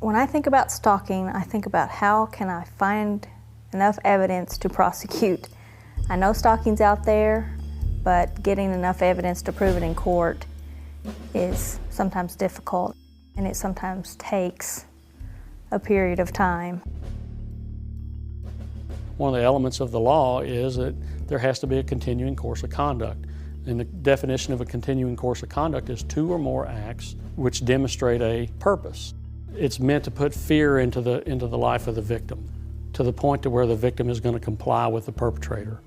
When I think about stalking, I think about how can I find enough evidence to prosecute. I know stalking's out there, but getting enough evidence to prove it in court is sometimes difficult, and it sometimes takes a period of time. One of the elements of the law is that there has to be a continuing course of conduct. And the definition of a continuing course of conduct is 2 or more acts which demonstrate a purpose. It's meant to put fear into the life of the victim, to the point to where the victim is going to comply with the perpetrator.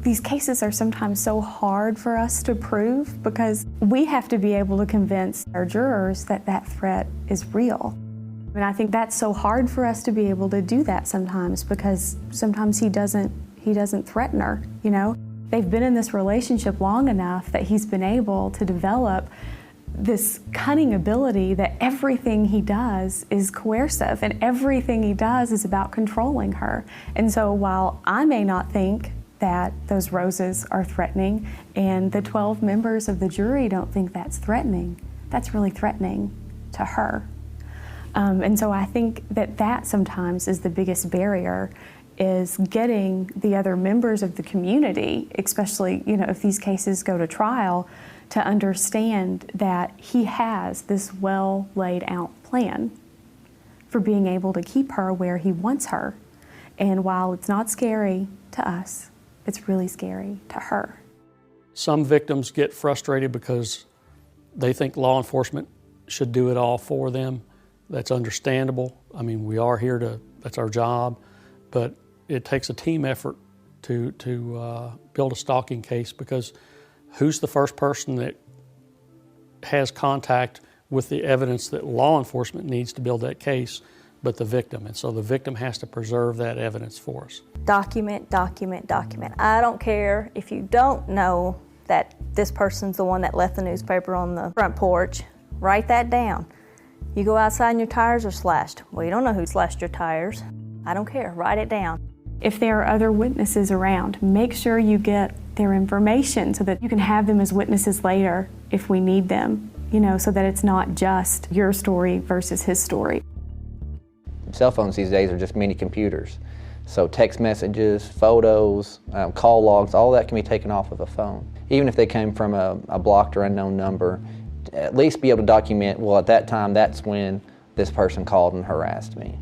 These cases are sometimes so hard for us to prove because we have to be able to convince our jurors that that threat is real. And I think that's so hard for us to be able to do that sometimes because sometimes he doesn't threaten her, you know? They've been in this relationship long enough that he's been able to develop this cunning ability that everything he does is coercive and everything he does is about controlling her. And so while I may not think that those roses are threatening and the 12 members of the jury don't think that's threatening, that's really threatening to her. And so I think that sometimes is the biggest barrier, is getting the other members of the community, especially, you know, if these cases go to trial, to understand that he has this well laid out plan for being able to keep her where he wants her. And while it's not scary to us, it's really scary to her. Some victims get frustrated because they think law enforcement should do it all for them. That's understandable. I mean, we are here that's our job, but it takes a team effort to build a stalking case, because who's the first person that has contact with the evidence that law enforcement needs to build that case but the victim? And so the victim has to preserve that evidence for us. Document, document, document. I don't care if you don't know that this person's the one that left the newspaper on the front porch. Write that down. You go outside and your tires are slashed. Well, you don't know who slashed your tires. I don't care. Write it down. If there are other witnesses around, make sure you get their information so that you can have them as witnesses later if we need them, you know, so that it's not just your story versus his story. Cell phones these days are just mini computers. So text messages, photos, call logs, all that can be taken off of a phone. Even if they came from a blocked or unknown number, at least be able to document, well, at that time, that's when this person called and harassed me.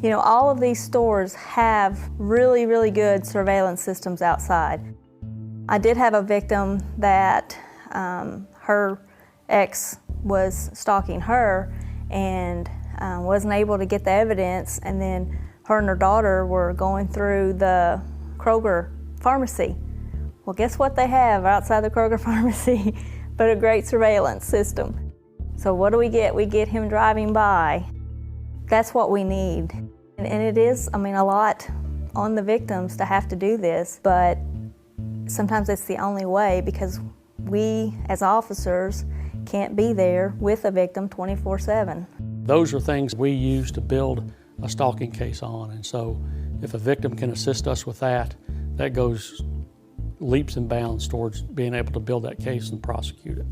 You know, all of these stores have really, really good surveillance systems outside. I did have a victim that her ex was stalking her and wasn't able to get the evidence, and then her and her daughter were going through the Kroger pharmacy. Well, guess what they have outside the Kroger pharmacy but a great surveillance system. So what do we get? We get him driving by. That's what we need. And it is, I mean, a lot on the victims to have to do this, but sometimes it's the only way, because we as officers can't be there with a victim 24/7. Those are things we use to build a stalking case on, and so if a victim can assist us with that, that goes leaps and bounds towards being able to build that case and prosecute it.